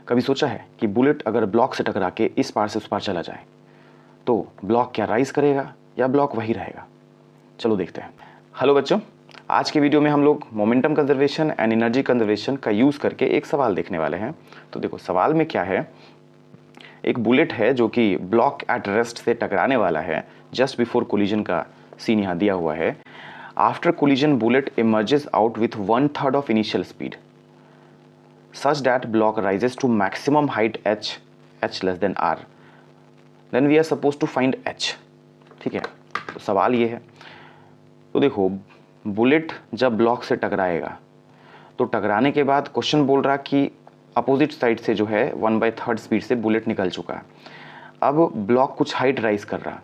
कभी सोचा है कि बुलेट अगर ब्लॉक से टकरा के इस पार से उस पार चला जाए तो ब्लॉक क्या राइज करेगा या ब्लॉक वही रहेगा? चलो देखते हैं। हेलो बच्चों, आज के वीडियो में हम लोग momentum conservation and energy conservation का यूज़ करके एक सवाल देखने वाले हैं। तो देखो सवाल में क्या है, एक बुलेट है जो कि ब्लॉक एट रेस्ट से टकराने वाला है। जस्ट बिफोर कोलिजन का सीन यहाँ दिया हुआ है। After collision bullet emerges out with 1/3 of initial speed such that block rises to maximum height h less than r, then we are supposed to find h। ठीक है, तो सवाल ये है। तो देखो बुलेट जब ब्लॉक से टकराएगा तो टकराने के बाद क्वेश्चन बोल रहा कि अपोजिट साइड से जो है 1/3 स्पीड से बुलेट निकल चुका है। अब ब्लॉक कुछ हाइट राइज कर रहा,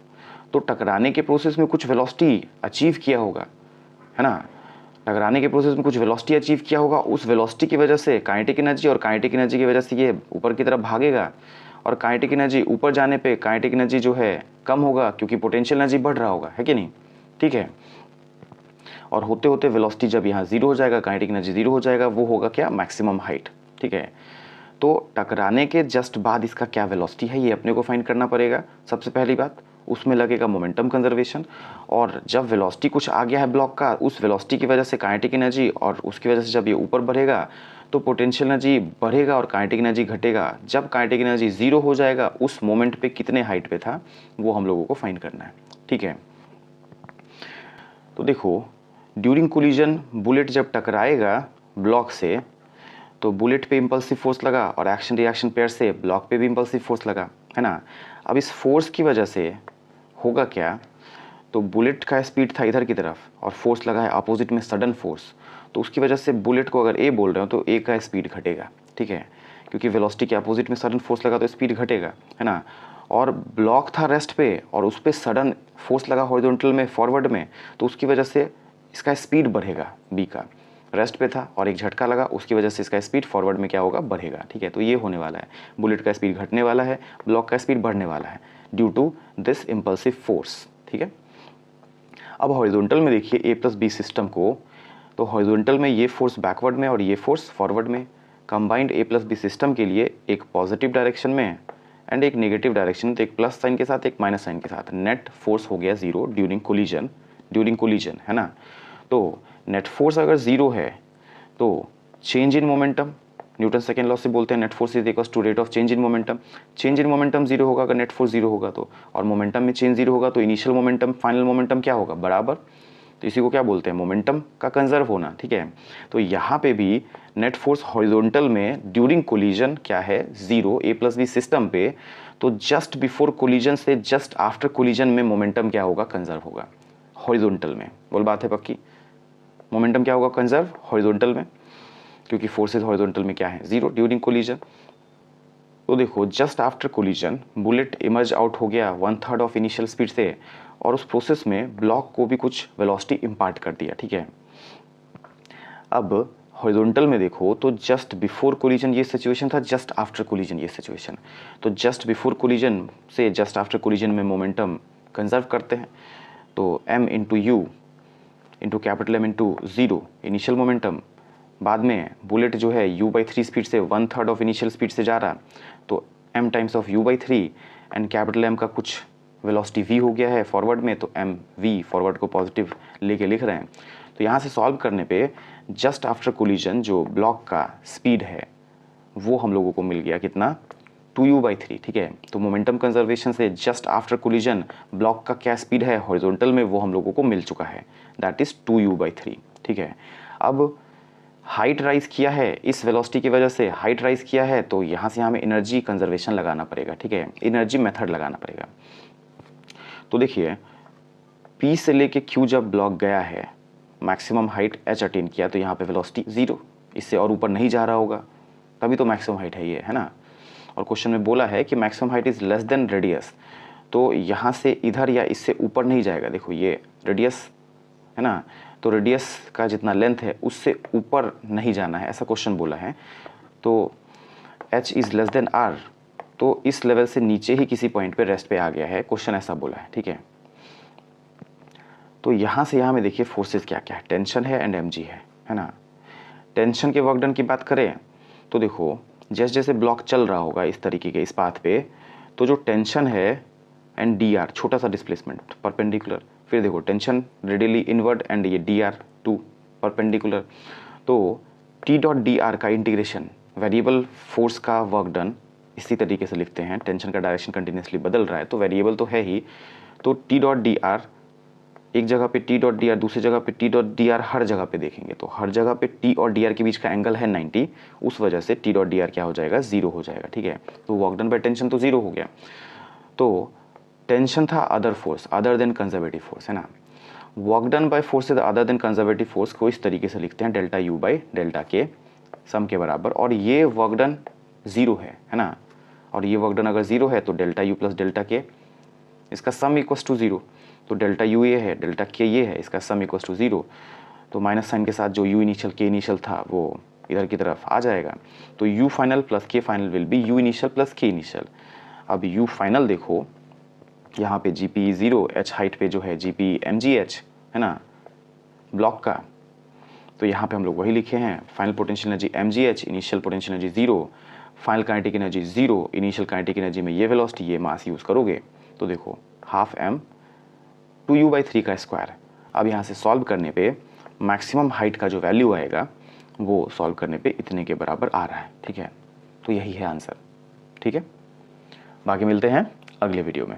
तो टकराने के प्रोसेस में कुछ वेलोसिटी अचीव किया होगा, है ना। टकराने के प्रोसेस में कुछ वेलोसिटी अचीव किया होगा। उस वेलोसिटी की वजह से काइनेटिक एनर्जी, और काइनेटिक एनर्जी की वजह से ये ऊपर की तरफ भागेगा, और काइनेटिक एनर्जी ऊपर जाने पे काइनेटिक एनर्जी जो है कम होगा क्योंकि पोटेंशियल एनर्जी बढ़ रहा होगा, है कि नहीं। ठीक है, और होते होते वेलोसिटी जब यहाँ जीरो हो जाएगा, काइनेटिक एनर्जी जीरो हो जाएगा, वो होगा क्या, मैक्सिमम हाइट। ठीक है, तो टकराने के जस्ट बाद इसका क्या वेलोसिटी है ये अपने को फाइंड करना पड़ेगा। सबसे पहली बात उसमें लगेगा मोमेंटम कंजर्वेशन, और जब वेलोसिटी कुछ आ गया है ब्लॉक का, उस वेलोसिटी की वजह से काइनेटिक एनर्जी, और उसकी वजह से जब ये ऊपर बढ़ेगा तो पोटेंशियल एनर्जी बढ़ेगा और काइनेटिक एनर्जी घटेगा। जब काइनेटिक एनर्जी जीरो हो जाएगा उस मोमेंट पे कितने हाइट पे था वो हम लोगों को फाइंड करना है। ठीक है, तो देखो ड्यूरिंग कोलिजन बुलेट जब टकराएगा ब्लॉक से तो बुलेट पे इम्पल्सिव फोर्स लगा और एक्शन रिएक्शन पेयर से ब्लॉक पे भी इम्पल्सिव फोर्स लगा, है ना। अब इस फोर्स की वजह से होगा क्या, तो बुलेट का स्पीड था इधर की तरफ और फोर्स लगा है अपोजिट में सडन फोर्स, तो उसकी वजह से बुलेट को अगर ए बोल रहे हो तो ए का स्पीड घटेगा। ठीक है, क्योंकि वेलोसिटी के अपोजिट में सडन फोर्स लगा तो स्पीड घटेगा, है ना। और ब्लॉक था रेस्ट पे और उस पर सडन फोर्स लगा हॉरिजॉन्टल में फॉरवर्ड में, तो उसकी वजह से इसका स्पीड बढ़ेगा। बी का रेस्ट पे था और एक झटका लगा, उसकी वजह से इसका स्पीड फॉरवर्ड में क्या होगा, बढ़ेगा। ठीक है, तो ये होने वाला है, बुलेट का स्पीड घटने वाला है, ब्लॉक का स्पीड बढ़ने वाला है due to this impulsive force. ठीक है, अब हॉरिजॉन्टल में देखिए ए प्लस बी सिस्टम को, तो हॉरिजॉन्टल में ये फोर्स बैकवर्ड में और ये फोर्स फॉरवर्ड में। कंबाइंड ए प्लस बी सिस्टम के लिए एक पॉजिटिव डायरेक्शन में एंड एक नेगेटिव डायरेक्शन, तो एक प्लस साइन के साथ एक माइनस साइन के साथ। नेट फोर्स हो गया जीरो ड्यूरिंग कोलिजन, है ना। तो नेट फोर्स अगर जीरो है तो change in momentum, Newton second law से बोलते हैं net force is equals to rate of change in momentum. Change in momentum zero होगा अगर नेट फोर्स जीरो होगा तो, और मोमेंटम में चेंज जीरो होगा तो इनिशियल मोमेंटम फाइनल मोमेंटम क्या होगा, बराबर। तो इसी को क्या बोलते हैं, मोमेंटम का कंजर्व होना। ठीक है, तो यहाँ पे भी नेट फोर्स हॉरिजॉन्टल में ड्यूरिंग कोलिजन क्या है, जीरो ए प्लस बी सिस्टम पे, तो जस्ट बिफोर कोलिजन से जस्ट आफ्टर कोलिजन में मोमेंटम क्या होगा, कंजर्व होगा हॉरिजॉन्टल में। बोल बात है पक्की, मोमेंटम क्या होगा, कंजर्व हॉरिजॉन्टल में, क्योंकि फोर्सेज हॉरिजॉन्टल में क्या है, जीरो ड्यूरिंग कोलिजन। तो देखो just after collision bullet emerge out हो गया 1/3 ऑफ इनिशियल स्पीड से, और उस प्रोसेस में ब्लॉक को भी कुछ वेलोसिटी इम्पार्ट कर दिया। ठीक है, अब हॉरिजॉन्टल में देखो तो जस्ट बिफोर कोलिजन ये सिचुएशन था, जस्ट आफ्टर कोलिजन ये सिचुएशन। तो जस्ट बिफोर कोलिजन से जस्ट आफ्टर कोलिजन में मोमेंटम कंजर्व करते हैं, तो m into you into capital M into zero initial momentum. बाद में बुलेट जो है u/3 स्पीड से 1/3 ऑफ इनिशियल स्पीड से जा रहा, तो m times of u/3 and capital M का कुछ वेलोसिटी v हो गया है फॉरवर्ड में, तो m v फॉरवर्ड को पॉजिटिव लेके लिख रहे हैं। तो यहाँ से सॉल्व करने पे जस्ट आफ्टर कोलिजन जो ब्लॉक का स्पीड है वो हम लोगों को मिल गया कितना, 2u/3। ठीक है, तो मोमेंटम कंजर्वेशन से जस्ट आफ्टर कोलिजन ब्लॉक का क्या स्पीड है हॉरिजॉन्टल में वो हम लोगों को मिल चुका है, दैट इज 2u/3। ठीक है, अब हाइट राइज किया है, इस वेलोसिटी की वजह से हाइट राइज किया है, तो यहाँ से हमें एनर्जी कंजर्वेशन लगाना पड़ेगा। ठीक है, एनर्जी मेथड लगाना पड़ेगा। तो देखिए P से लेके Q जब ब्लॉक गया है, मैक्सिमम हाइट h अटेन किया, तो यहाँ पे वेलोसिटी जीरो, इससे और ऊपर नहीं जा रहा होगा, तभी तो मैक्सिमम हाइट है ये, है ना। और क्वेश्चन में बोला है कि maximum height is less than radius, तो यहाँ से इधर या इससे ऊपर नहीं जाएगा। देखो ये रेडियस है ना, तो रेडियस का जितना लेंथ है उससे ऊपर नहीं जाना है, ऐसा क्वेश्चन बोला है। तो h is less than r, तो इस लेवल से नीचे ही किसी पॉइंट पे रेस्ट पे आ गया है, क्वेश्चन ऐसा बोला है। ठीक है, तो यहाँ से यहाँ में देखिए फोर्सेस क्या क्या है, टेंशन है एंड mg है ना। टेंशन के वर्क डन की बात करें तो देखो जैसे जैसे ब्लॉक चल रहा होगा इस तरीके के इस पाथ पे, तो जो टेंशन है एंड डी आर, छोटा सा डिस्प्लेसमेंट परपेंडिकुलर, फिर देखो टेंशन रेडियली इनवर्ड एंड ये डी आर टू परपेंडिकुलर, तो टी डॉट डी आर का इंटीग्रेशन वेरिएबल फोर्स का वर्क डन इसी तरीके से लिखते हैं। टेंशन का डायरेक्शन कंटिन्यूसली बदल रहा है तो वेरिएबल तो है ही, तो टी डॉट डी आर एक जगह पे टी डॉट डी आर, दूसरी जगह पे टी डॉट डी आर, हर जगह पे देखेंगे तो हर जगह पे टी और डी आर के बीच का एंगल है 90, उस वजह से टी डॉट डी आर क्या हो जाएगा, जीरो हो जाएगा। ठीक है, तो वर्क डन बाय टेंशन तो जीरो हो गया। तो टेंशन था other force other than conservative force, है ना। Work done by force other than conservative force को इस तरीके से लिखते हैं डेल्टा यू बाई डेल्टा के, सम के बराबर, और ये वर्क डन जीरो है ना, और ये वर्क डन अगर जीरो है तो डेल्टा यू प्लस डेल्टा के, इसका सम इक्वस टू जीरो, तो डेल्टा यू ये है, डेल्टा के ये है, इसका सम इक्वस टू जीरो, तो माइनस साइन के साथ जो यू इनिशियल के इनिशियल था वो इधर की तरफ आ जाएगा, तो U final plus K final will be U initial plus K initial. अब यू फाइनल देखो, यहाँ पे G P zero, H height पे जो है G P M G H है ना ब्लॉक का, तो यहाँ पे हम लोग वही लिखे हैं, final potential energy M G H, initial potential energy zero, final kinetic energy zero, initial kinetic energy में ये वेलोसिटी ये मास यूज़ करोगे तो देखो हाफ एम 2u/3 का स्क्वायर। अब यहाँ से सॉल्व करने पे मैक्सिमम हाइट का जो वैल्यू आएगा वो सॉल्व करने पे इतने के बराबर आ रहा है। ठीक है, तो यही है आंसर। ठीक है, बाकी मिलते हैं अगले वीडियो में।